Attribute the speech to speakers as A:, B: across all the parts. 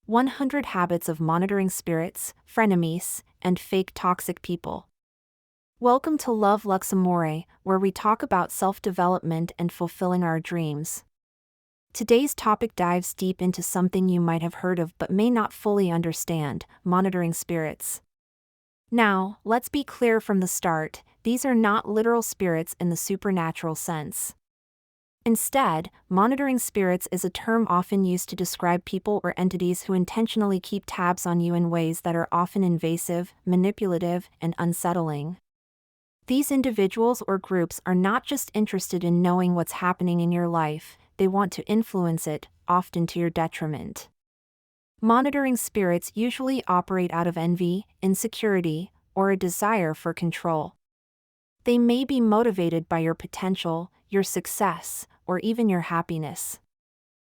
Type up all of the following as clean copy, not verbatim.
A: 100 Habits of Monitoring Spirits, Frenemies, and Fake Toxic People. Welcome to Love Lux Amore, where we talk about self-development and fulfilling our dreams. Today's topic dives deep into something you might have heard of but may not fully understand: monitoring spirits. Now, let's be clear from the start, these are not literal spirits in the supernatural sense. Instead, monitoring spirits is a term often used to describe people or entities who intentionally keep tabs on you in ways that are often invasive, manipulative, and unsettling. These individuals or groups are not just interested in knowing what's happening in your life, they want to influence it, often to your detriment. Monitoring spirits usually operate out of envy, insecurity, or a desire for control. They may be motivated by your potential, your success, or even your happiness.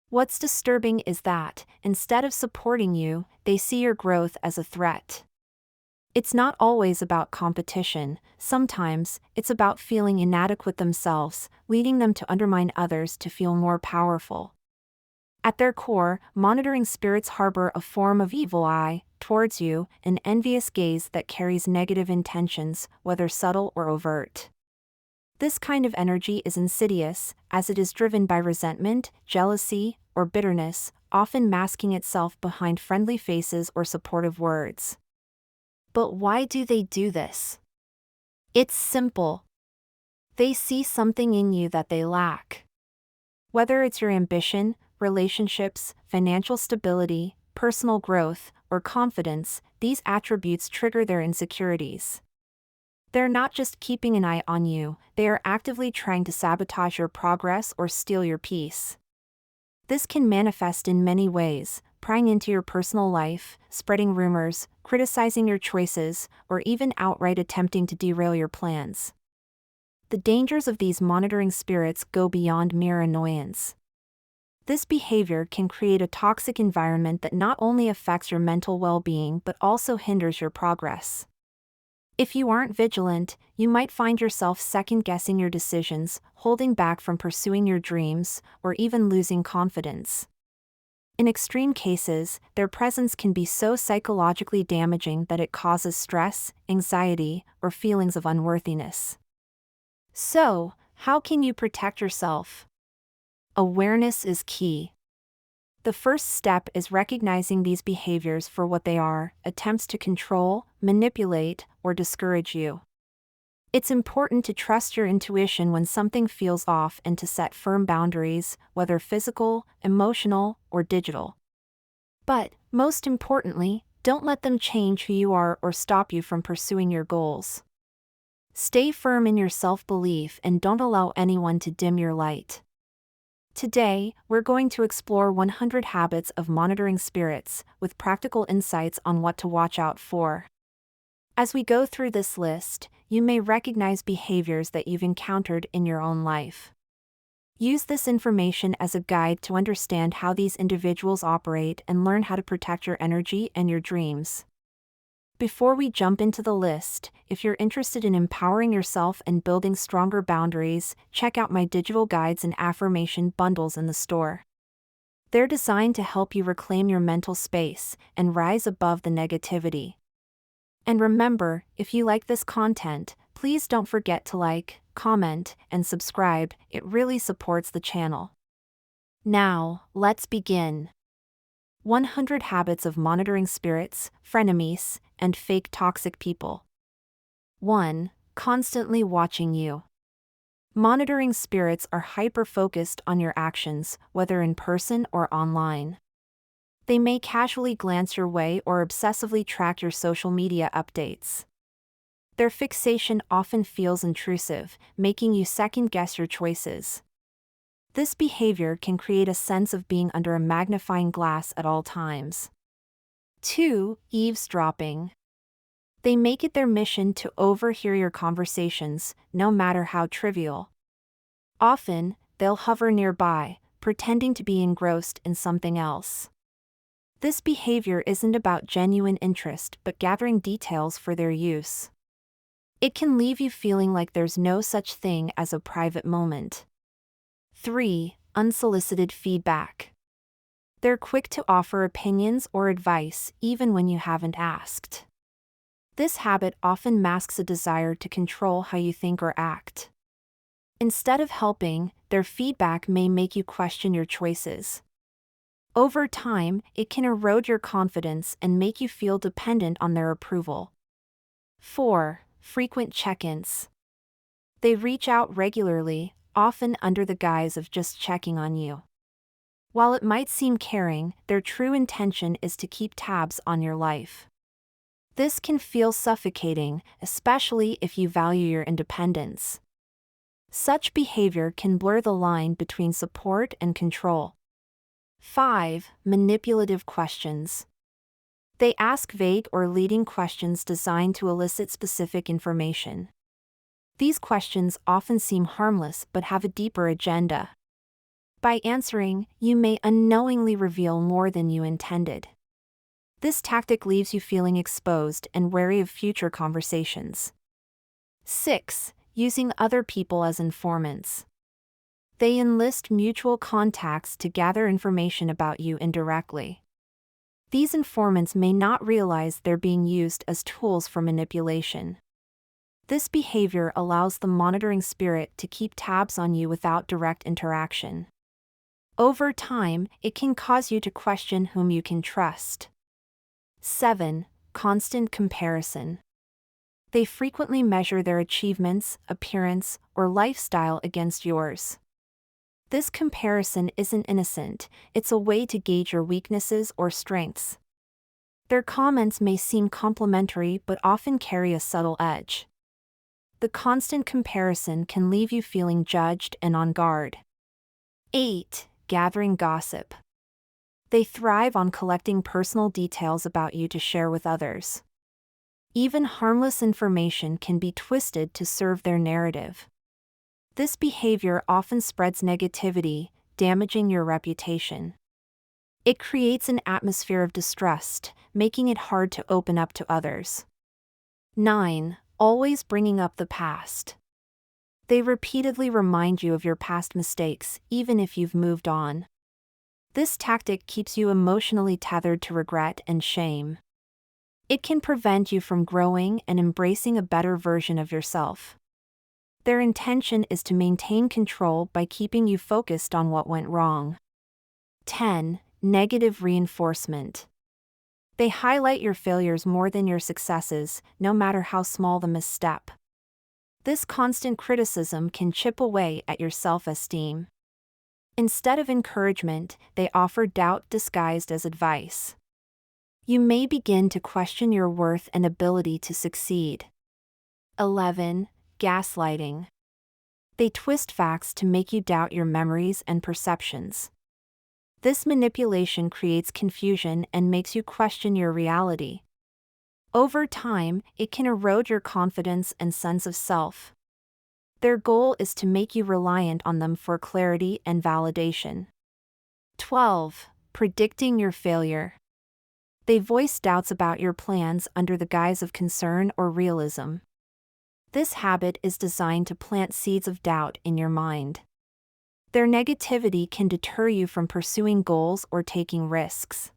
A: What's disturbing is that, instead of supporting you, they see your growth as a threat. It's not always about competition, sometimes it's about feeling inadequate themselves, leading them to undermine others to feel more powerful. At their core, monitoring spirits harbor a form of evil eye towards you, an envious gaze that carries negative intentions, whether subtle or overt. This kind of energy is insidious, as it is driven by resentment, jealousy, or bitterness, often masking itself behind friendly faces or supportive words. But why do they do this? It's simple. They see something in you that they lack. Whether it's your ambition, relationships, financial stability, personal growth, or confidence, these attributes trigger their insecurities. They're not just keeping an eye on you, they are actively trying to sabotage your progress or steal your peace. This can manifest in many ways: prying into your personal life, spreading rumors, criticizing your choices, or even outright attempting to derail your plans. The dangers of these monitoring spirits go beyond mere annoyance. This behavior can create a toxic environment that not only affects your mental well-being but also hinders your progress. If you aren't vigilant, you might find yourself second-guessing your decisions, holding back from pursuing your dreams, or even losing confidence. In extreme cases, their presence can be so psychologically damaging that it causes stress, anxiety, or feelings of unworthiness. So, how can you protect yourself? Awareness is key. The first step is recognizing these behaviors for what they are: attempts to control, manipulate, or discourage you. It's important to trust your intuition when something feels off and to set firm boundaries, whether physical, emotional, or digital. But, most importantly, don't let them change who you are or stop you from pursuing your goals. Stay firm in your self-belief and don't allow anyone to dim your light. Today, we're going to explore 100 habits of monitoring spirits, with practical insights on what to watch out for. As we go through this list, you may recognize behaviors that you've encountered in your own life. Use this information as a guide to understand how these individuals operate and learn how to protect your energy and your dreams. Before we jump into the list, if you're interested in empowering yourself and building stronger boundaries, check out my digital guides and affirmation bundles in the store. They're designed to help you reclaim your mental space and rise above the negativity. And remember, if you like this content, please don't forget to like, comment, and subscribe. It really supports the channel. Now, let's begin. 100 Habits of Monitoring Spirits, Frenemies, and Fake Toxic People. 1. Constantly watching you. Monitoring spirits are hyper-focused on your actions, whether in person or online. They may casually glance your way or obsessively track your social media updates. Their fixation often feels intrusive, making you second-guess your choices. This behavior can create a sense of being under a magnifying glass at all times. 2. Eavesdropping. They make it their mission to overhear your conversations, no matter how trivial. Often, they'll hover nearby, pretending to be engrossed in something else. This behavior isn't about genuine interest but gathering details for their use. It can leave you feeling like there's no such thing as a private moment. 3. Unsolicited feedback. They're quick to offer opinions or advice even when you haven't asked. This habit often masks a desire to control how you think or act. Instead of helping, their feedback may make you question your choices. Over time, it can erode your confidence and make you feel dependent on their approval. 4. Frequent check-ins. They reach out regularly, often under the guise of just checking on you. While it might seem caring, their true intention is to keep tabs on your life. This can feel suffocating, especially if you value your independence. Such behavior can blur the line between support and control. 5. Manipulative questions. They ask vague or leading questions designed to elicit specific information. These questions often seem harmless but have a deeper agenda. By answering, you may unknowingly reveal more than you intended. This tactic leaves you feeling exposed and wary of future conversations. 6. Using other people as informants. They enlist mutual contacts to gather information about you indirectly. These informants may not realize they're being used as tools for manipulation. This behavior allows the monitoring spirit to keep tabs on you without direct interaction. Over time, it can cause you to question whom you can trust. 7. Constant comparison. They frequently measure their achievements, appearance, or lifestyle against yours. This comparison isn't innocent, it's a way to gauge your weaknesses or strengths. Their comments may seem complimentary but often carry a subtle edge. The constant comparison can leave you feeling judged and on guard. 8. Gathering gossip. They thrive on collecting personal details about you to share with others. Even harmless information can be twisted to serve their narrative. This behavior often spreads negativity, damaging your reputation. It creates an atmosphere of distrust, making it hard to open up to others. 9. Always bringing up the past. They repeatedly remind you of your past mistakes, even if you've moved on. This tactic keeps you emotionally tethered to regret and shame. It can prevent you from growing and embracing a better version of yourself. Their intention is to maintain control by keeping you focused on what went wrong. 10. Negative reinforcement. They highlight your failures more than your successes, no matter how small the misstep. This constant criticism can chip away at your self-esteem. Instead of encouragement, they offer doubt disguised as advice. You may begin to question your worth and ability to succeed. 11. Gaslighting. They twist facts to make you doubt your memories and perceptions. This manipulation creates confusion and makes you question your reality. Over time, it can erode your confidence and sense of self. Their goal is to make you reliant on them for clarity and validation. 12. Predicting your failure. They voice doubts about your plans under the guise of concern or realism. This habit is designed to plant seeds of doubt in your mind. Their negativity can deter you from pursuing goals or taking risks.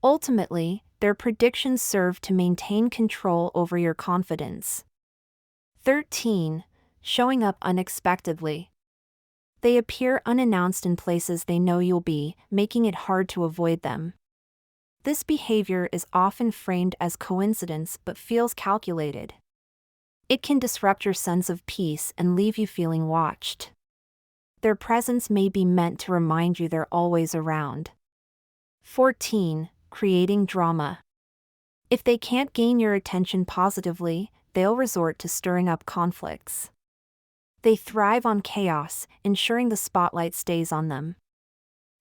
A: Ultimately, their predictions serve to maintain control over your confidence. 13. Showing up unexpectedly. They appear unannounced in places they know you'll be, making it hard to avoid them. This behavior is often framed as coincidence but feels calculated. It can disrupt your sense of peace and leave you feeling watched. Their presence may be meant to remind you they're always around. 14. Creating drama. If they can't gain your attention positively, they'll resort to stirring up conflicts. They thrive on chaos, ensuring the spotlight stays on them.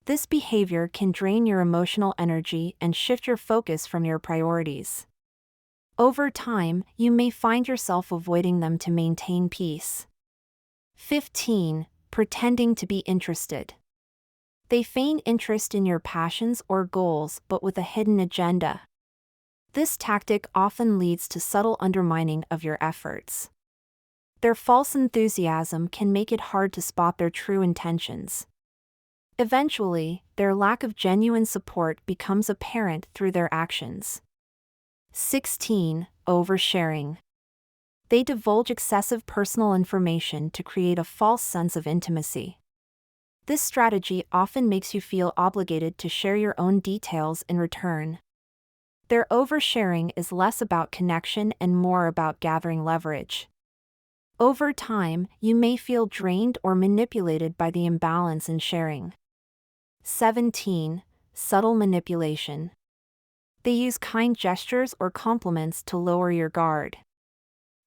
A: This behavior can drain your emotional energy and shift your focus from your priorities. Over time, you may find yourself avoiding them to maintain peace. 15. Pretending to be interested. They feign interest in your passions or goals but with a hidden agenda. This tactic often leads to subtle undermining of your efforts. Their false enthusiasm can make it hard to spot their true intentions. Eventually, their lack of genuine support becomes apparent through their actions. 16. Oversharing. They divulge excessive personal information to create a false sense of intimacy. This strategy often makes you feel obligated to share your own details in return. Their oversharing is less about connection and more about gathering leverage. Over time, you may feel drained or manipulated by the imbalance in sharing. 17. Subtle manipulation. They use kind gestures or compliments to lower your guard.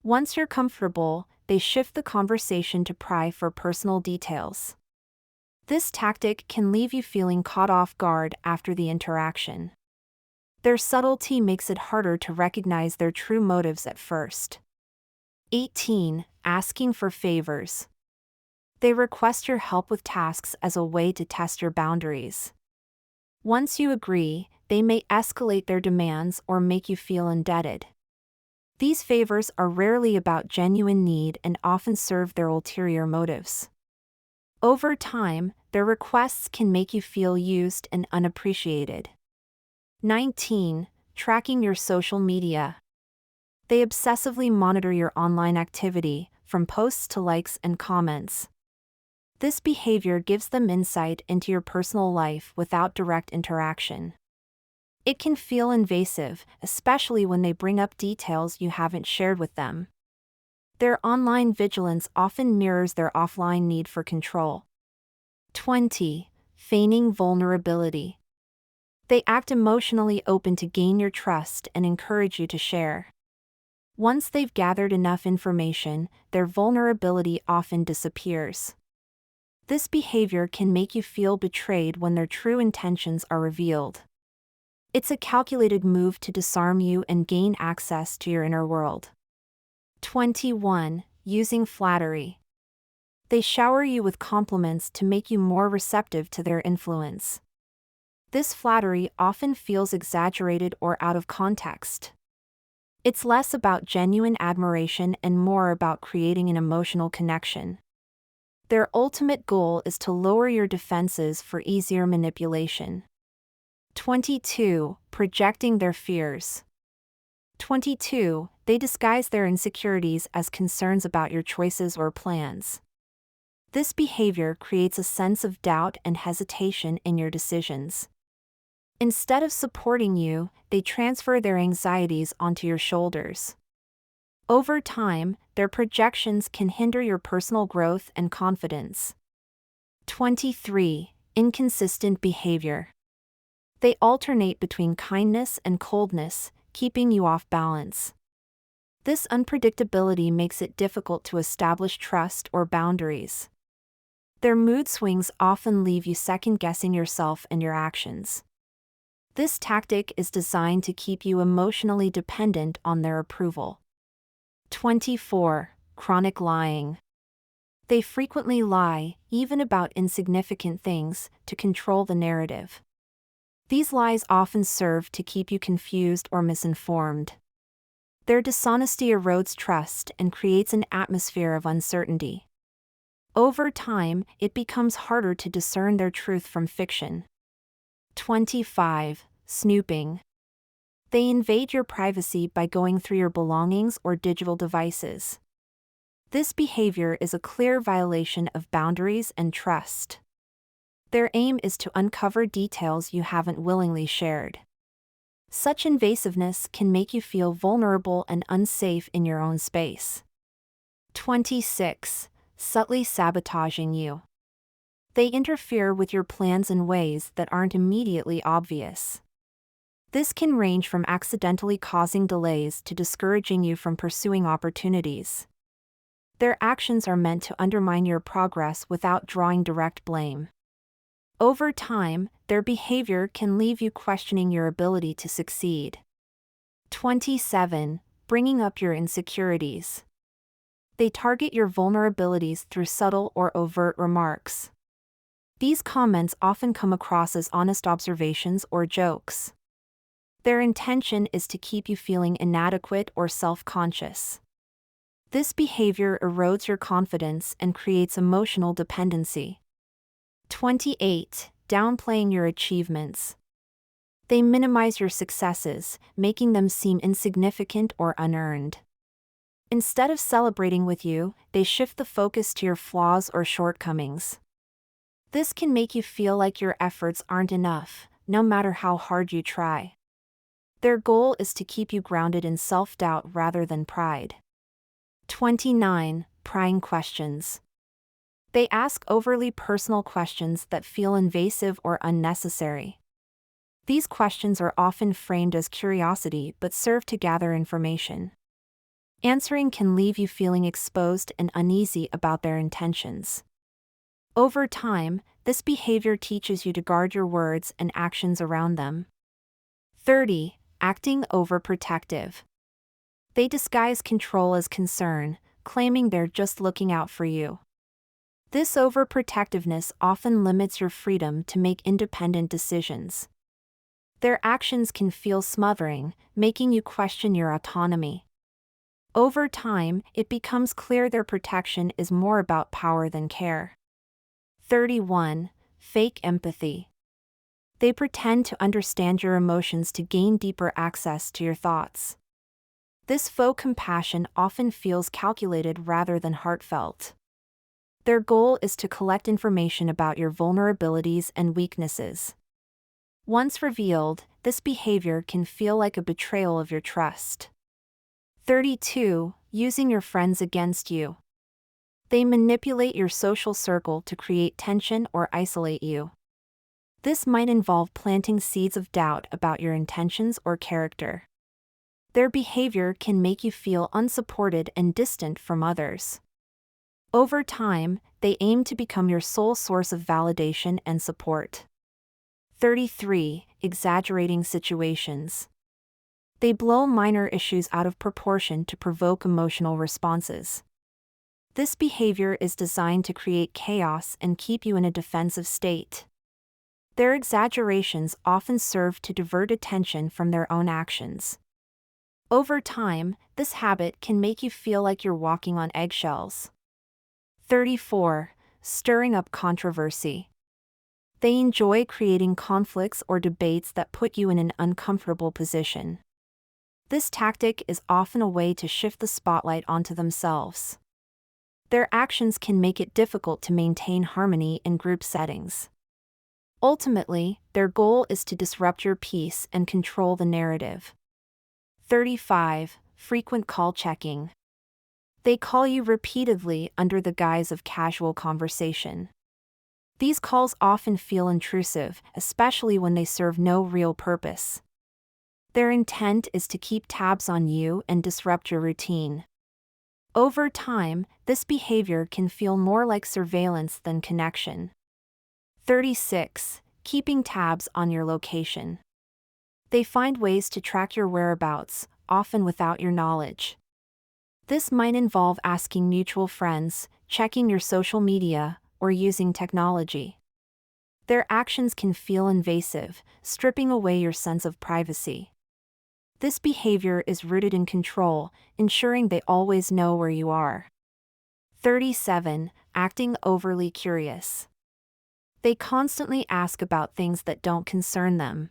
A: Once you're comfortable, they shift the conversation to pry for personal details. This tactic can leave you feeling caught off guard after the interaction. Their subtlety makes it harder to recognize their true motives at first. 18. Asking for favors. They request your help with tasks as a way to test your boundaries. Once you agree, they may escalate their demands or make you feel indebted. These favors are rarely about genuine need and often serve their ulterior motives. Over time, their requests can make you feel used and unappreciated. 19. Tracking your social media. They obsessively monitor your online activity, from posts to likes and comments. This behavior gives them insight into your personal life without direct interaction. It can feel invasive, especially when they bring up details you haven't shared with them. Their online vigilance often mirrors their offline need for control. 20. Feigning vulnerability. They act emotionally open to gain your trust and encourage you to share. Once they've gathered enough information, their vulnerability often disappears. This behavior can make you feel betrayed when their true intentions are revealed. It's a calculated move to disarm you and gain access to your inner world. 21. Using flattery. They shower you with compliments to make you more receptive to their influence. This flattery often feels exaggerated or out of context. It's less about genuine admiration and more about creating an emotional connection. Their ultimate goal is to lower your defenses for easier manipulation. 22. Projecting their fears. 22. They disguise their insecurities as concerns about your choices or plans. This behavior creates a sense of doubt and hesitation in your decisions. Instead of supporting you, they transfer their anxieties onto your shoulders. Over time, their projections can hinder your personal growth and confidence. 23. Inconsistent behavior. They alternate between kindness and coldness, keeping you off balance. This unpredictability makes it difficult to establish trust or boundaries. Their mood swings often leave you second-guessing yourself and your actions. This tactic is designed to keep you emotionally dependent on their approval. 24. Chronic lying. They frequently lie, even about insignificant things, to control the narrative. These lies often serve to keep you confused or misinformed. Their dishonesty erodes trust and creates an atmosphere of uncertainty. Over time, it becomes harder to discern their truth from fiction. 25. Snooping. They invade your privacy by going through your belongings or digital devices. This behavior is a clear violation of boundaries and trust. Their aim is to uncover details you haven't willingly shared. Such invasiveness can make you feel vulnerable and unsafe in your own space. 26. Subtly sabotaging you. They interfere with your plans in ways that aren't immediately obvious. This can range from accidentally causing delays to discouraging you from pursuing opportunities. Their actions are meant to undermine your progress without drawing direct blame. Over time, their behavior can leave you questioning your ability to succeed. 27. Bringing up your insecurities. They target your vulnerabilities through subtle or overt remarks. These comments often come across as honest observations or jokes. Their intention is to keep you feeling inadequate or self-conscious. This behavior erodes your confidence and creates emotional dependency. 28. Downplaying your achievements. They minimize your successes, making them seem insignificant or unearned. Instead of celebrating with you, they shift the focus to your flaws or shortcomings. This can make you feel like your efforts aren't enough, no matter how hard you try. Their goal is to keep you grounded in self-doubt rather than pride. 29. Prying questions. They ask overly personal questions that feel invasive or unnecessary. These questions are often framed as curiosity but serve to gather information. Answering can leave you feeling exposed and uneasy about their intentions. Over time, this behavior teaches you to guard your words and actions around them. 30. Acting overprotective. They disguise control as concern, claiming they're just looking out for you. This overprotectiveness often limits your freedom to make independent decisions. Their actions can feel smothering, making you question your autonomy. Over time, it becomes clear their protection is more about power than care. 31. Fake empathy. They pretend to understand your emotions to gain deeper access to your thoughts. This faux compassion often feels calculated rather than heartfelt. Their goal is to collect information about your vulnerabilities and weaknesses. Once revealed, this behavior can feel like a betrayal of your trust. 32. Using your friends against you. They manipulate your social circle to create tension or isolate you. This might involve planting seeds of doubt about your intentions or character. Their behavior can make you feel unsupported and distant from others. Over time, they aim to become your sole source of validation and support. 33. Exaggerating situations. They blow minor issues out of proportion to provoke emotional responses. This behavior is designed to create chaos and keep you in a defensive state. Their exaggerations often serve to divert attention from their own actions. Over time, this habit can make you feel like you're walking on eggshells. 34. Stirring up controversy. They enjoy creating conflicts or debates that put you in an uncomfortable position. This tactic is often a way to shift the spotlight onto themselves. Their actions can make it difficult to maintain harmony in group settings. Ultimately, their goal is to disrupt your peace and control the narrative. 35. Frequent call checking. They call you repeatedly under the guise of casual conversation. These calls often feel intrusive, especially when they serve no real purpose. Their intent is to keep tabs on you and disrupt your routine. Over time, this behavior can feel more like surveillance than connection. 36. Keeping tabs on your location. They find ways to track your whereabouts, often without your knowledge. This might involve asking mutual friends, checking your social media, or using technology. Their actions can feel invasive, stripping away your sense of privacy. This behavior is rooted in control, ensuring they always know where you are. 37. Acting overly curious. They constantly ask about things that don't concern them.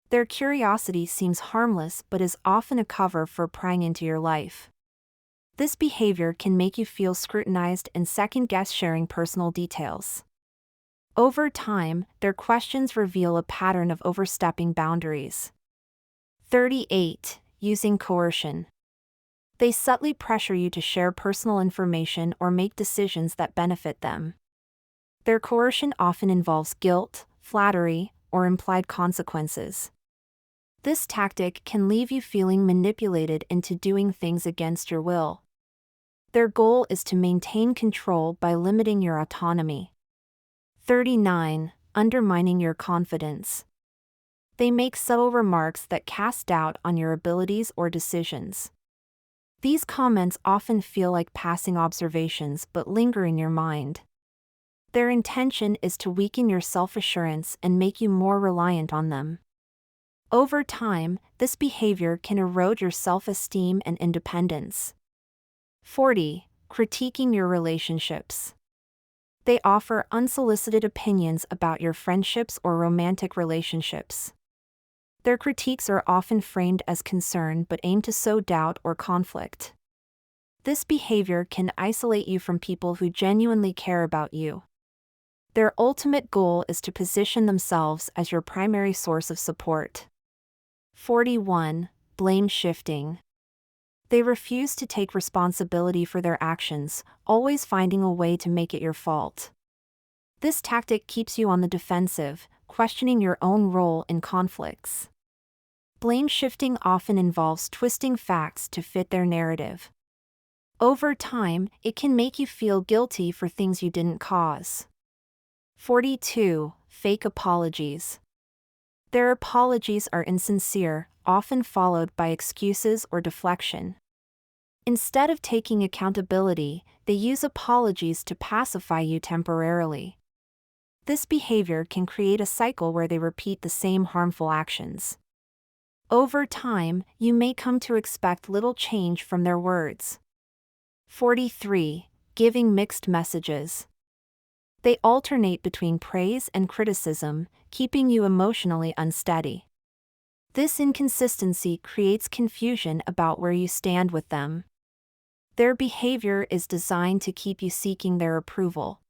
A: Their curiosity seems harmless but is often a cover for prying into your life. This behavior can make you feel scrutinized and second-guess sharing personal details. Over time, their questions reveal a pattern of overstepping boundaries. 38. Using coercion. They subtly pressure you to share personal information or make decisions that benefit them. Their coercion often involves guilt, flattery, or implied consequences. This tactic can leave you feeling manipulated into doing things against your will. Their goal is to maintain control by limiting your autonomy. 39. Undermining your confidence. They make subtle remarks that cast doubt on your abilities or decisions. These comments often feel like passing observations but linger in your mind. Their intention is to weaken your self-assurance and make you more reliant on them. Over time, this behavior can erode your self-esteem and independence. 40. Critiquing your relationships. They offer unsolicited opinions about your friendships or romantic relationships. Their critiques are often framed as concern but aim to sow doubt or conflict. This behavior can isolate you from people who genuinely care about you. Their ultimate goal is to position themselves as your primary source of support. 41. Blame shifting. They refuse to take responsibility for their actions, always finding a way to make it your fault. This tactic keeps you on the defensive, questioning your own role in conflicts. Blame shifting often involves twisting facts to fit their narrative. Over time, it can make you feel guilty for things you didn't cause. 42. Fake apologies. Their apologies are insincere, often followed by excuses or deflection. Instead of taking accountability, they use apologies to pacify you temporarily. This behavior can create a cycle where they repeat the same harmful actions. Over time, you may come to expect little change from their words. 43. Giving mixed messages. They alternate between praise and criticism, keeping you emotionally unsteady. This inconsistency creates confusion about where you stand with them. Their behavior is designed to keep you seeking their approval.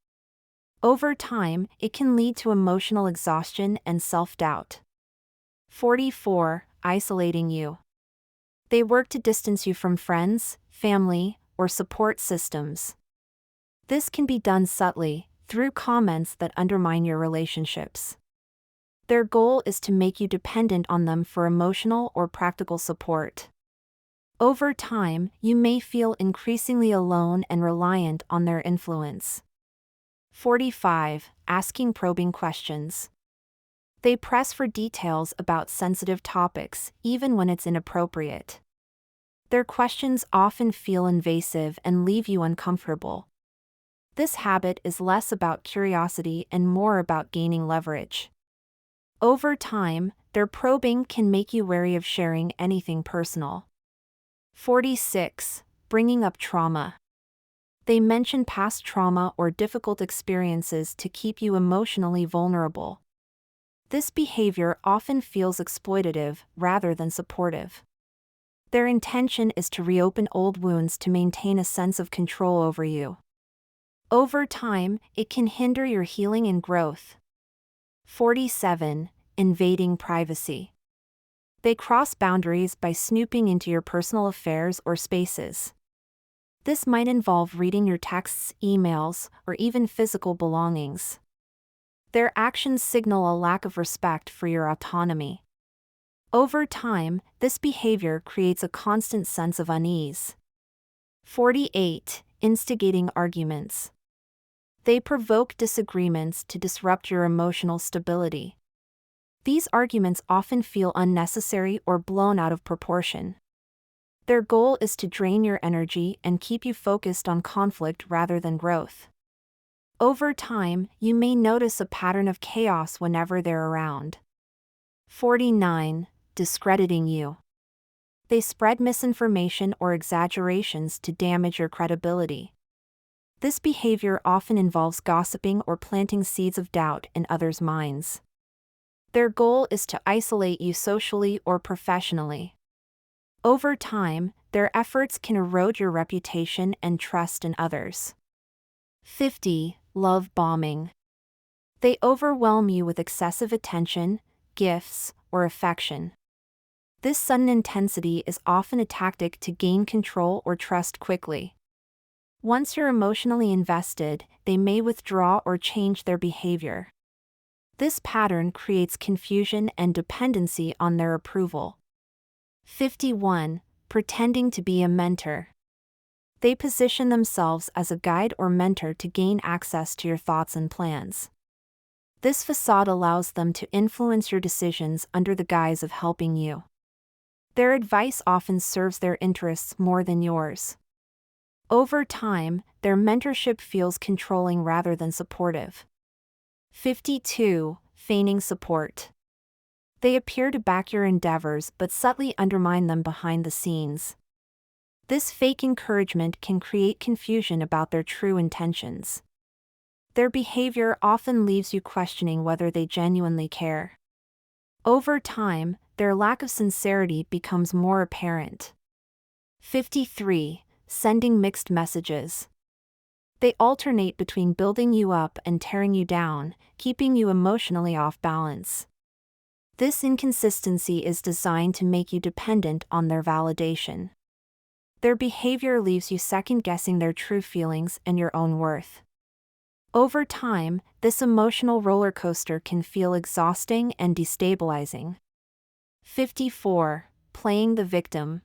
A: Over time, it can lead to emotional exhaustion and self-doubt. 44. Isolating you. They work to distance you from friends, family, or support systems. This can be done subtly, through comments that undermine your relationships. Their goal is to make you dependent on them for emotional or practical support. Over time, you may feel increasingly alone and reliant on their influence. 45. Asking probing questions. They press for details about sensitive topics, even when it's inappropriate. Their questions often feel invasive and leave you uncomfortable. This habit is less about curiosity and more about gaining leverage. Over time, their probing can make you wary of sharing anything personal. 46. Bringing up trauma. They mention past trauma or difficult experiences to keep you emotionally vulnerable. This behavior often feels exploitative rather than supportive. Their intention is to reopen old wounds to maintain a sense of control over you. Over time, it can hinder your healing and growth. 47. Invading privacy. They cross boundaries by snooping into your personal affairs or spaces. This might involve reading your texts, emails, or even physical belongings. Their actions signal a lack of respect for your autonomy. Over time, this behavior creates a constant sense of unease. 48. Instigating arguments. They provoke disagreements to disrupt your emotional stability. These arguments often feel unnecessary or blown out of proportion. Their goal is to drain your energy and keep you focused on conflict rather than growth. Over time, you may notice a pattern of chaos whenever they're around. 49. Discrediting you. They spread misinformation or exaggerations to damage your credibility. This behavior often involves gossiping or planting seeds of doubt in others' minds. Their goal is to isolate you socially or professionally. Over time, their efforts can erode your reputation and trust in others. 50. Love bombing. They overwhelm you with excessive attention, gifts, or affection. This sudden intensity is often a tactic to gain control or trust quickly. Once you're emotionally invested, they may withdraw or change their behavior. This pattern creates confusion and dependency on their approval. 51. Pretending to be a mentor. They position themselves as a guide or mentor to gain access to your thoughts and plans. This facade allows them to influence your decisions under the guise of helping you. Their advice often serves their interests more than yours. Over time, their mentorship feels controlling rather than supportive. 52. Feigning support. They appear to back your endeavors but subtly undermine them behind the scenes. This fake encouragement can create confusion about their true intentions. Their behavior often leaves you questioning whether they genuinely care. Over time, their lack of sincerity becomes more apparent. 53. Sending mixed messages. They alternate between building you up and tearing you down, keeping you emotionally off balance. This inconsistency is designed to make you dependent on their validation. Their behavior leaves you second-guessing their true feelings and your own worth. Over time, this emotional roller coaster can feel exhausting and destabilizing. 54. Playing the victim.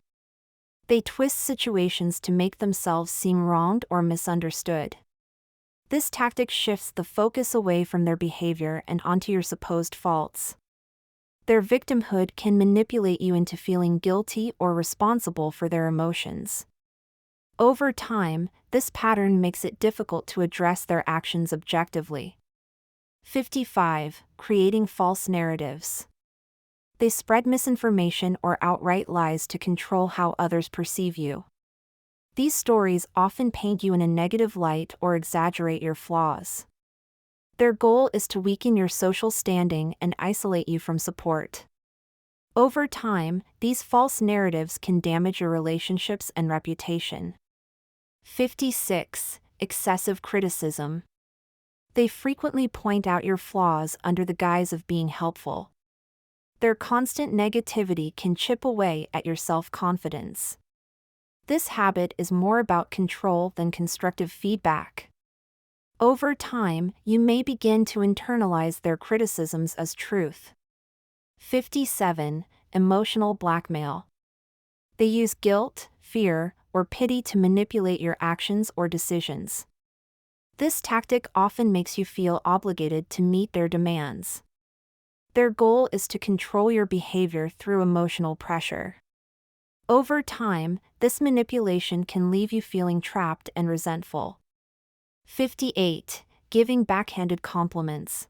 A: They twist situations to make themselves seem wronged or misunderstood. This tactic shifts the focus away from their behavior and onto your supposed faults. Their victimhood can manipulate you into feeling guilty or responsible for their emotions. Over time, this pattern makes it difficult to address their actions objectively. 55. Creating false narratives. They spread misinformation or outright lies to control how others perceive you. These stories often paint you in a negative light or exaggerate your flaws. Their goal is to weaken your social standing and isolate you from support. Over time, these false narratives can damage your relationships and reputation. 56. Excessive criticism. They frequently point out your flaws under the guise of being helpful. Their constant negativity can chip away at your self-confidence. This habit is more about control than constructive feedback. Over time, you may begin to internalize their criticisms as truth. 57. Emotional blackmail. They use guilt, fear, or pity to manipulate your actions or decisions. This tactic often makes you feel obligated to meet their demands. Their goal is to control your behavior through emotional pressure. Over time, this manipulation can leave you feeling trapped and resentful. 58. Giving backhanded compliments.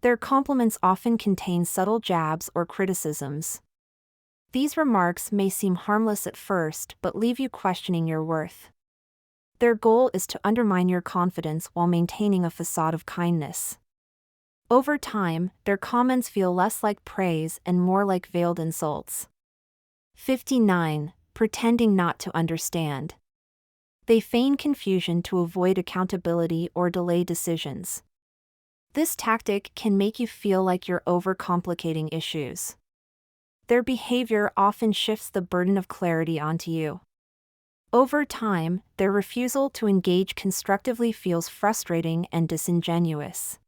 A: Their compliments often contain subtle jabs or criticisms. These remarks may seem harmless at first but leave you questioning your worth. Their goal is to undermine your confidence while maintaining a facade of kindness. Over time, their comments feel less like praise and more like veiled insults. 59. Pretending not to understand. They feign confusion to avoid accountability or delay decisions. This tactic can make you feel like you're overcomplicating issues. Their behavior often shifts the burden of clarity onto you. Over time, their refusal to engage constructively feels frustrating and disingenuous.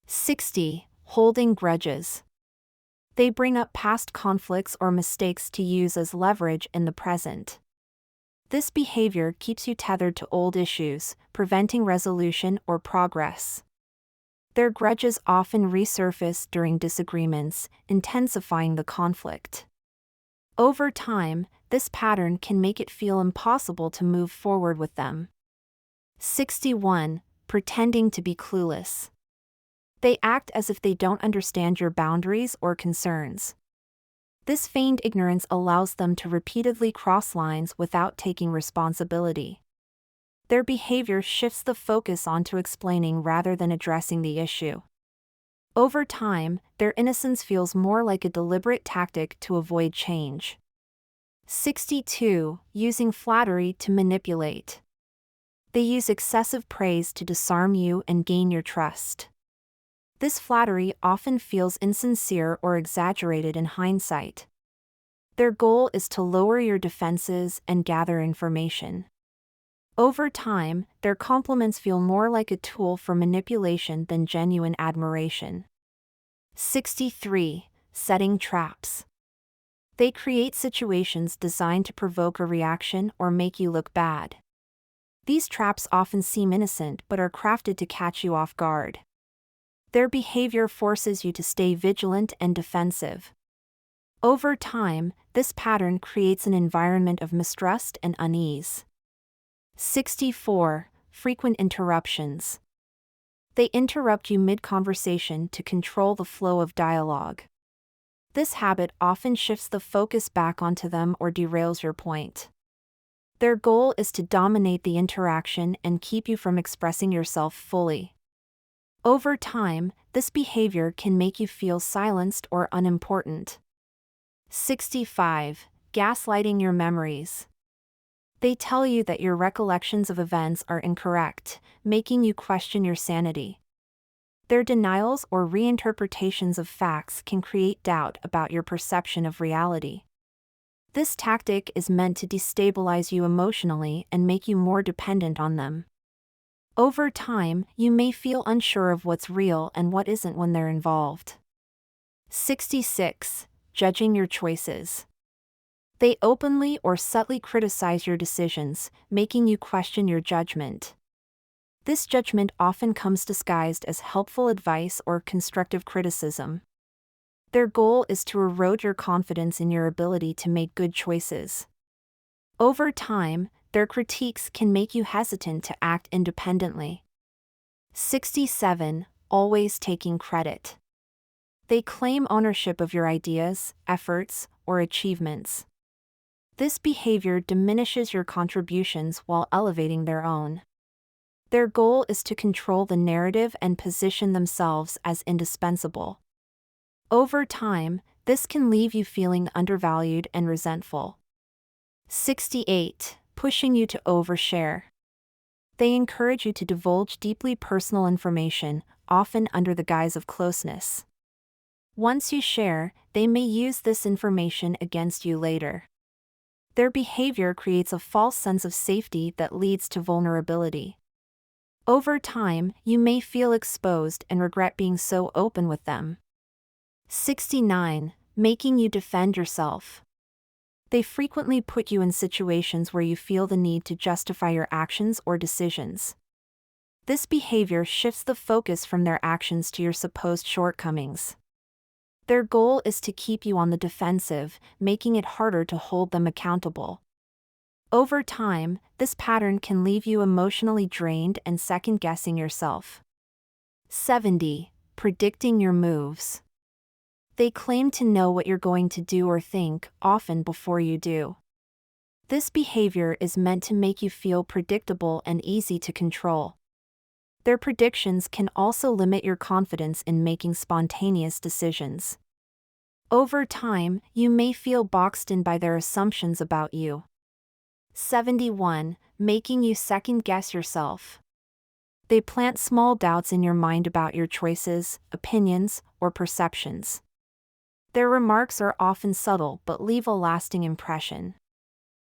A: 60. Holding grudges. They bring up past conflicts or mistakes to use as leverage in the present. This behavior keeps you tethered to old issues, preventing resolution or progress. Their grudges often resurface during disagreements, intensifying the conflict. Over time, this pattern can make it feel impossible to move forward with them. 61. Pretending to be clueless. They act as if they don't understand your boundaries or concerns. This feigned ignorance allows them to repeatedly cross lines without taking responsibility. Their behavior shifts the focus onto explaining rather than addressing the issue. Over time, their innocence feels more like a deliberate tactic to avoid change. 62. Using flattery to manipulate. They use excessive praise to disarm you and gain your trust. This flattery often feels insincere or exaggerated in hindsight. Their goal is to lower your defenses and gather information. Over time, their compliments feel more like a tool for manipulation than genuine admiration. 63. Setting traps. They create situations designed to provoke a reaction or make you look bad. These traps often seem innocent but are crafted to catch you off guard. Their behavior forces you to stay vigilant and defensive. Over time, this pattern creates an environment of mistrust and unease. 64. Frequent interruptions. They interrupt you mid-conversation to control the flow of dialogue. This habit often shifts the focus back onto them or derails your point. Their goal is to dominate the interaction and keep you from expressing yourself fully. Over time, this behavior can make you feel silenced or unimportant. 65. Gaslighting your memories. They tell you that your recollections of events are incorrect, making you question your sanity. Their denials or reinterpretations of facts can create doubt about your perception of reality. This tactic is meant to destabilize you emotionally and make you more dependent on them. Over time, you may feel unsure of what's real and what isn't when they're involved. 66. Judging your choices. They openly or subtly criticize your decisions, making you question your judgment. This judgment often comes disguised as helpful advice or constructive criticism. Their goal is to erode your confidence in your ability to make good choices. Over time, their critiques can make you hesitant to act independently. 67. Always taking credit. They claim ownership of your ideas, efforts, or achievements. This behavior diminishes your contributions while elevating their own. Their goal is to control the narrative and position themselves as indispensable. Over time, this can leave you feeling undervalued and resentful. 68. Pushing you to overshare. They encourage you to divulge deeply personal information, often under the guise of closeness. Once you share, they may use this information against you later. Their behavior creates a false sense of safety that leads to vulnerability. Over time, you may feel exposed and regret being so open with them. 69. Making you defend yourself. They frequently put you in situations where you feel the need to justify your actions or decisions. This behavior shifts the focus from their actions to your supposed shortcomings. Their goal is to keep you on the defensive, making it harder to hold them accountable. Over time, this pattern can leave you emotionally drained and second-guessing yourself. 70. Predicting your moves. They claim to know what you're going to do or think, often before you do. This behavior is meant to make you feel predictable and easy to control. Their predictions can also limit your confidence in making spontaneous decisions. Over time, you may feel boxed in by their assumptions about you. 71. Making you second-guess yourself. They plant small doubts in your mind about your choices, opinions, or perceptions. Their remarks are often subtle but leave a lasting impression.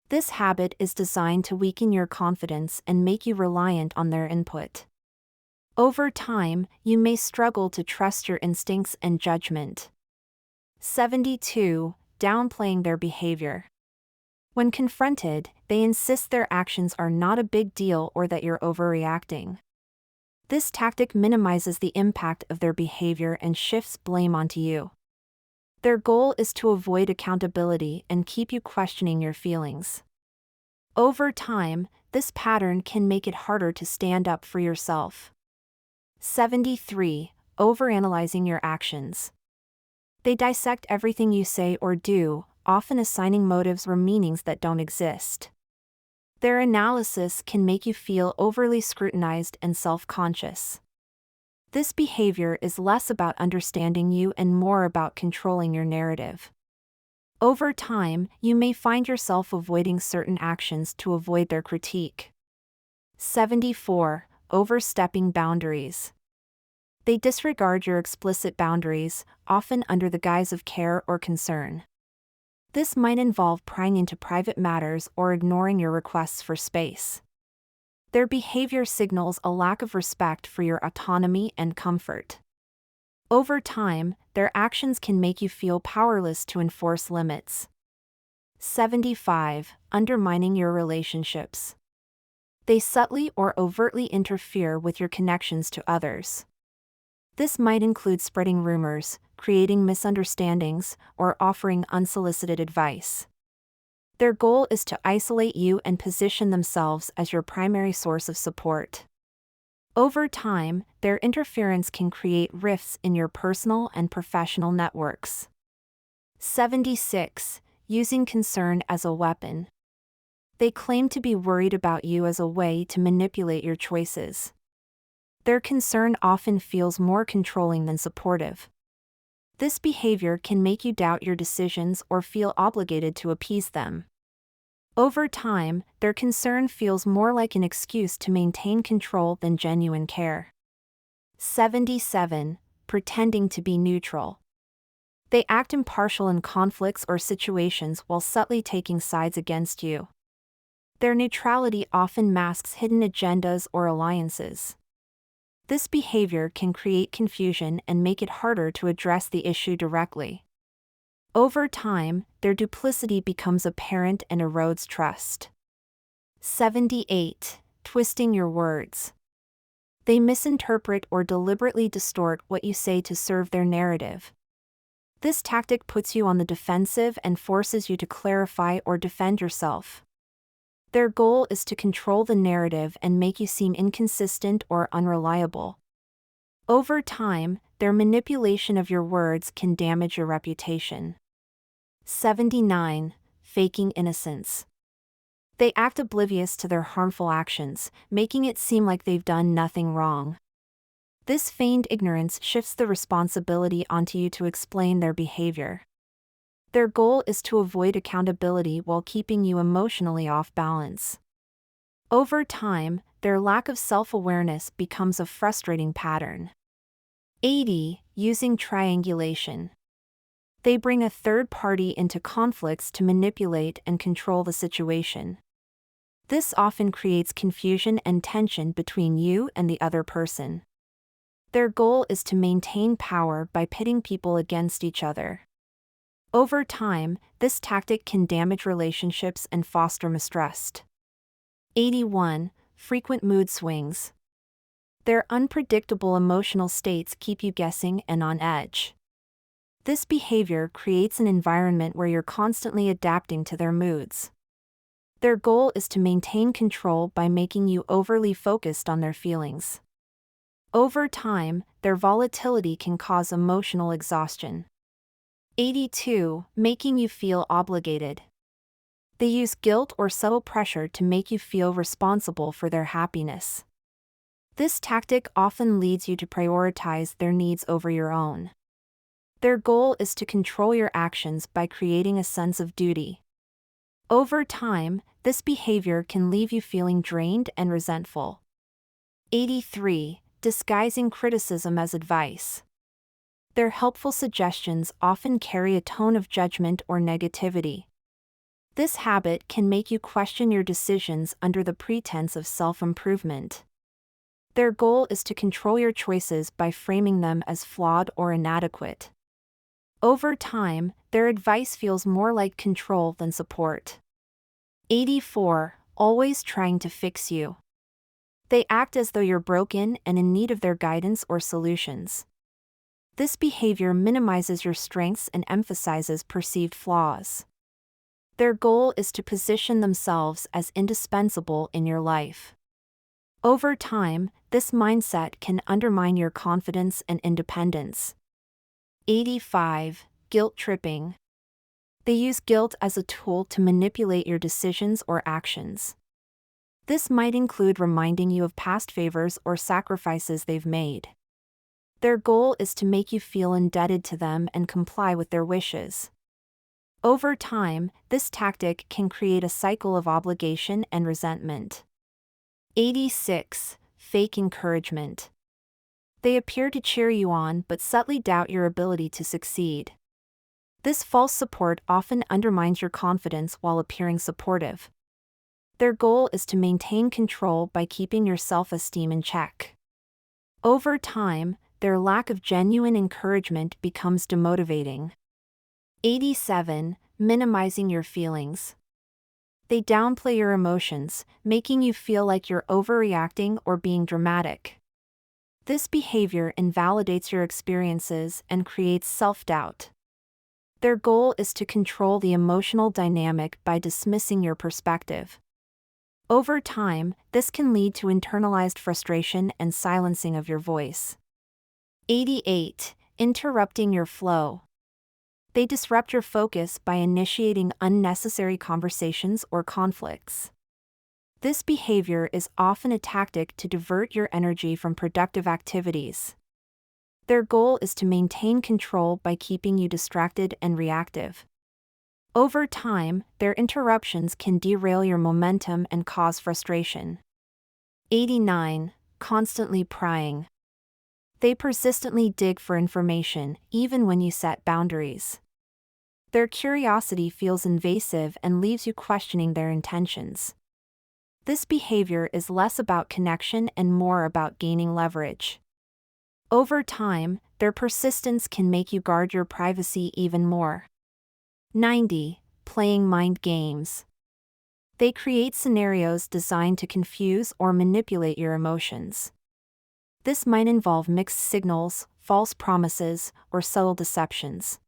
A: This habit is designed to weaken your confidence and make you reliant on their input. Over time, you may struggle to trust your instincts and judgment. 72. Downplaying their behavior. When confronted, they insist their actions are not a big deal or that you're overreacting. This tactic minimizes the impact of their behavior and shifts blame onto you. Their goal is to avoid accountability and keep you questioning your feelings. Over time, this pattern can make it harder to stand up for yourself. 73. Overanalyzing your actions. They dissect everything you say or do, often assigning motives or meanings that don't exist. Their analysis can make you feel overly scrutinized and self-conscious. This behavior is less about understanding you and more about controlling your narrative. Over time, you may find yourself avoiding certain actions to avoid their critique. 74. Overstepping boundaries. They disregard your explicit boundaries, often under the guise of care or concern. This might involve prying into private matters or ignoring your requests for space. Their behavior signals a lack of respect for your autonomy and comfort. Over time, their actions can make you feel powerless to enforce limits. 75. Undermining your relationships. They subtly or overtly interfere with your connections to others. This might include spreading rumors, creating misunderstandings, or offering unsolicited advice. Their goal is to isolate you and position themselves as your primary source of support. Over time, their interference can create rifts in your personal and professional networks. 76. Using concern as a weapon. They claim to be worried about you as a way to manipulate your choices. Their concern often feels more controlling than supportive. This behavior can make you doubt your decisions or feel obligated to appease them. Over time, their concern feels more like an excuse to maintain control than genuine care. 77. Pretending to be neutral. They act impartial in conflicts or situations while subtly taking sides against you. Their neutrality often masks hidden agendas or alliances. This behavior can create confusion and make it harder to address the issue directly. Over time, their duplicity becomes apparent and erodes trust. 78. Twisting your words. They misinterpret or deliberately distort what you say to serve their narrative. This tactic puts you on the defensive and forces you to clarify or defend yourself. Their goal is to control the narrative and make you seem inconsistent or unreliable. Over time, their manipulation of your words can damage your reputation. 79. Faking innocence. They act oblivious to their harmful actions, making it seem like they've done nothing wrong. This feigned ignorance shifts the responsibility onto you to explain their behavior. Their goal is to avoid accountability while keeping you emotionally off balance. Over time, their lack of self-awareness becomes a frustrating pattern. 80. Using triangulation. They bring a third party into conflicts to manipulate and control the situation. This often creates confusion and tension between you and the other person. Their goal is to maintain power by pitting people against each other. Over time, this tactic can damage relationships and foster mistrust. 81. Frequent mood swings. Their unpredictable emotional states keep you guessing and on edge. This behavior creates an environment where you're constantly adapting to their moods. Their goal is to maintain control by making you overly focused on their feelings. Over time, their volatility can cause emotional exhaustion. 82. Making you feel obligated. They use guilt or subtle pressure to make you feel responsible for their happiness. This tactic often leads you to prioritize their needs over your own. Their goal is to control your actions by creating a sense of duty. Over time, this behavior can leave you feeling drained and resentful. 83. Disguising criticism as advice. Their helpful suggestions often carry a tone of judgment or negativity. This habit can make you question your decisions under the pretense of self-improvement. Their goal is to control your choices by framing them as flawed or inadequate. Over time, their advice feels more like control than support. 84. Always trying to fix you. They act as though you're broken and in need of their guidance or solutions. This behavior minimizes your strengths and emphasizes perceived flaws. Their goal is to position themselves as indispensable in your life. Over time, this mindset can undermine your confidence and independence. 85. Guilt tripping. They use guilt as a tool to manipulate your decisions or actions. This might include reminding you of past favors or sacrifices they've made. Their goal is to make you feel indebted to them and comply with their wishes. Over time, this tactic can create a cycle of obligation and resentment. 86. Fake encouragement. They appear to cheer you on but subtly doubt your ability to succeed. This false support often undermines your confidence while appearing supportive. Their goal is to maintain control by keeping your self-esteem in check. Over time, their lack of genuine encouragement becomes demotivating. 87. Minimizing your feelings. They downplay your emotions, making you feel like you're overreacting or being dramatic. This behavior invalidates your experiences and creates self-doubt. Their goal is to control the emotional dynamic by dismissing your perspective. Over time, this can lead to internalized frustration and silencing of your voice. 88. Interrupting your flow. They disrupt your focus by initiating unnecessary conversations or conflicts. This behavior is often a tactic to divert your energy from productive activities. Their goal is to maintain control by keeping you distracted and reactive. Over time, their interruptions can derail your momentum and cause frustration. 89. Constantly prying. They persistently dig for information, even when you set boundaries. Their curiosity feels invasive and leaves you questioning their intentions. This behavior is less about connection and more about gaining leverage. Over time, their persistence can make you guard your privacy even more. 90. Playing mind games. They create scenarios designed to confuse or manipulate your emotions. This might involve mixed signals, false promises, or subtle deceptions.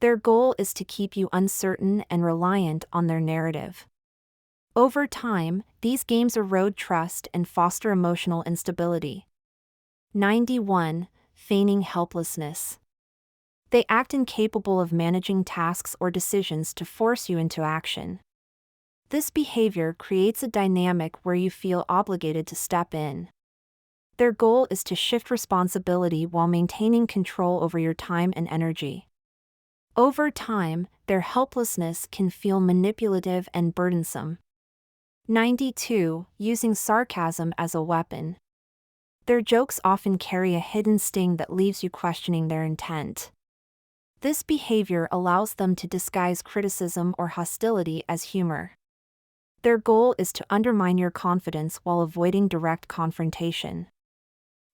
A: Their goal is to keep you uncertain and reliant on their narrative. Over time, these games erode trust and foster emotional instability. 91. Feigning helplessness. They act incapable of managing tasks or decisions to force you into action. This behavior creates a dynamic where you feel obligated to step in. Their goal is to shift responsibility while maintaining control over your time and energy. Over time, their helplessness can feel manipulative and burdensome. 92. Using sarcasm as a weapon. Their jokes often carry a hidden sting that leaves you questioning their intent. This behavior allows them to disguise criticism or hostility as humor. Their goal is to undermine your confidence while avoiding direct confrontation.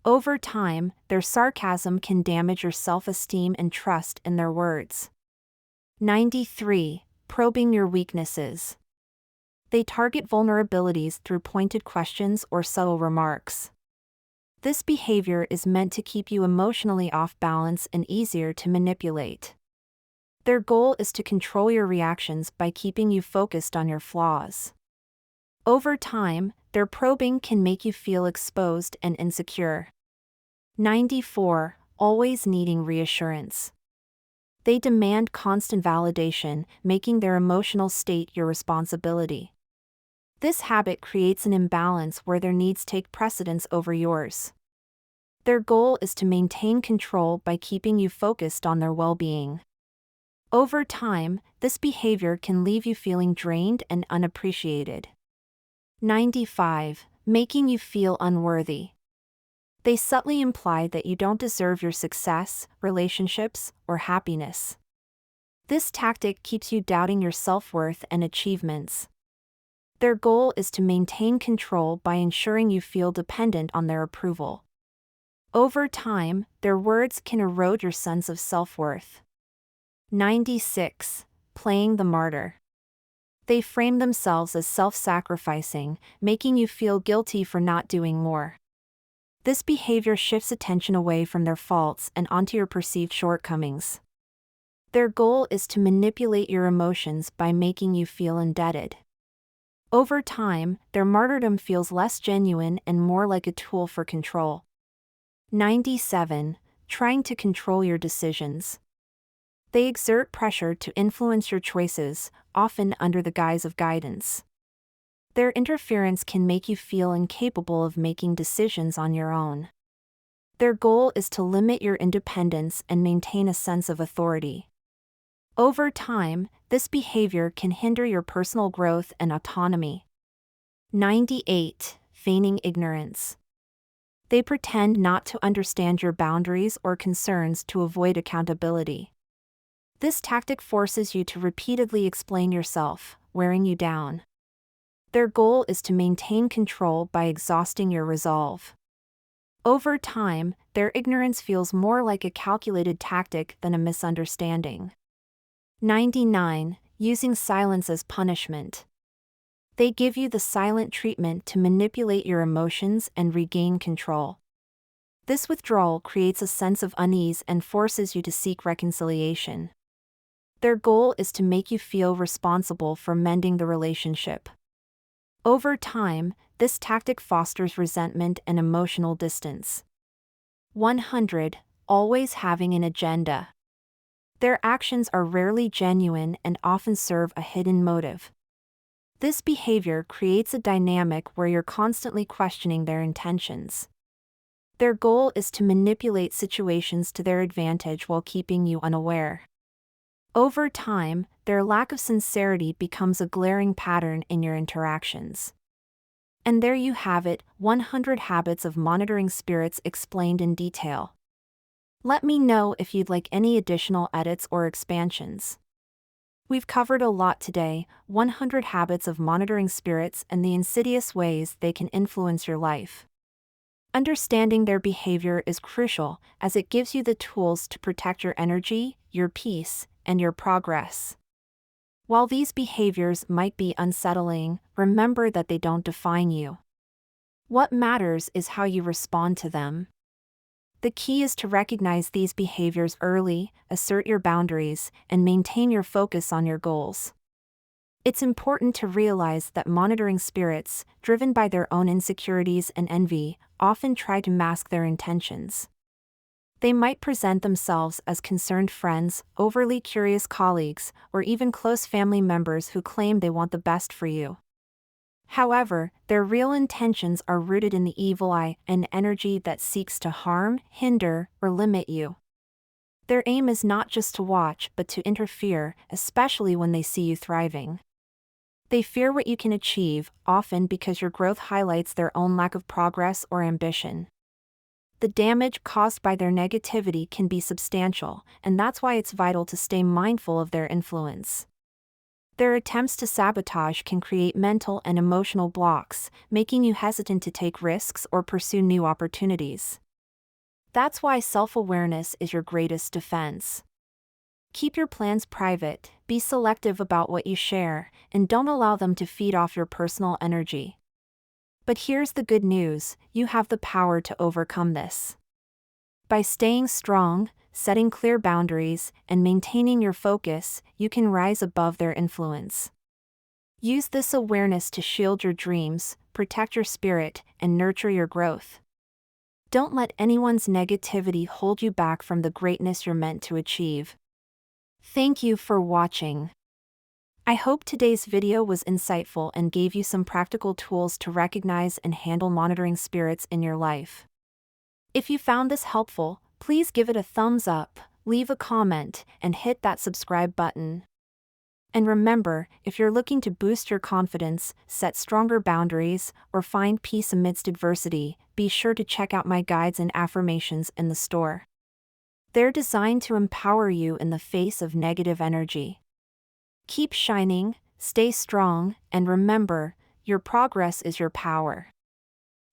A: Over time, their sarcasm can damage your self-esteem and trust in their words. 93. Probing your weaknesses. They target vulnerabilities through pointed questions or subtle remarks. This behavior is meant to keep you emotionally off balance and easier to manipulate. Their goal is to control your reactions by keeping you focused on your flaws. Over time, their probing can make you feel exposed and insecure. 94. Always needing reassurance. They demand constant validation, making their emotional state your responsibility. This habit creates an imbalance where their needs take precedence over yours. Their goal is to maintain control by keeping you focused on their well-being. Over time, this behavior can leave you feeling drained and unappreciated. 95. Making you feel unworthy. They subtly imply that you don't deserve your success, relationships, or happiness. This tactic keeps you doubting your self-worth and achievements. Their goal is to maintain control by ensuring you feel dependent on their approval. Over time, their words can erode your sense of self-worth. 96. Playing the martyr. They frame themselves as self-sacrificing, making you feel guilty for not doing more. This behavior shifts attention away from their faults and onto your perceived shortcomings. Their goal is to manipulate your emotions by making you feel indebted. Over time, their martyrdom feels less genuine and more like a tool for control. 97. Trying to control your decisions. They exert pressure to influence your choices, often under the guise of guidance. Their interference can make you feel incapable of making decisions on your own. Their goal is to limit your independence and maintain a sense of authority. Over time, this behavior can hinder your personal growth and autonomy. 98. Feigning ignorance. They pretend not to understand your boundaries or concerns to avoid accountability. This tactic forces you to repeatedly explain yourself, wearing you down. Their goal is to maintain control by exhausting your resolve. Over time, their ignorance feels more like a calculated tactic than a misunderstanding. 99. Using silence as punishment. They give you the silent treatment to manipulate your emotions and regain control. This withdrawal creates a sense of unease and forces you to seek reconciliation. Their goal is to make you feel responsible for mending the relationship. Over time, this tactic fosters resentment and emotional distance. 100. Always having an agenda. Their actions are rarely genuine and often serve a hidden motive. This behavior creates a dynamic where you're constantly questioning their intentions. Their goal is to manipulate situations to their advantage while keeping you unaware. Over time, their lack of sincerity becomes a glaring pattern in your interactions. And there you have it, 100 Habits of Monitoring Spirits explained in detail. Let me know if you'd like any additional edits or expansions. We've covered a lot today: 100 habits of monitoring spirits and the insidious ways they can influence your life. Understanding their behavior is crucial, as it gives you the tools to protect your energy, your peace, and your progress. While these behaviors might be unsettling, remember that they don't define you. What matters is how you respond to them. The key is to recognize these behaviors early, assert your boundaries, and maintain your focus on your goals. It's important to realize that monitoring spirits, driven by their own insecurities and envy, often try to mask their intentions. They might present themselves as concerned friends, overly curious colleagues, or even close family members who claim they want the best for you. However, their real intentions are rooted in the evil eye, an energy that seeks to harm, hinder, or limit you. Their aim is not just to watch but to interfere, especially when they see you thriving. They fear what you can achieve, often because your growth highlights their own lack of progress or ambition. The damage caused by their negativity can be substantial, and that's why it's vital to stay mindful of their influence. Their attempts to sabotage can create mental and emotional blocks, making you hesitant to take risks or pursue new opportunities. That's why self-awareness is your greatest defense. Keep your plans private, be selective about what you share, and don't allow them to feed off your personal energy. But here's the good news: you have the power to overcome this. By staying strong, setting clear boundaries, and maintaining your focus, you can rise above their influence. Use this awareness to shield your dreams, protect your spirit, and nurture your growth. Don't let anyone's negativity hold you back from the greatness you're meant to achieve. Thank you for watching. I hope today's video was insightful and gave you some practical tools to recognize and handle monitoring spirits in your life. If you found this helpful, please give it a thumbs up, leave a comment, and hit that subscribe button. And remember, if you're looking to boost your confidence, set stronger boundaries, or find peace amidst adversity, be sure to check out my guides and affirmations in the store. They're designed to empower you in the face of negative energy. Keep shining, stay strong, and remember, your progress is your power.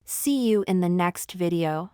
A: See you in the next video.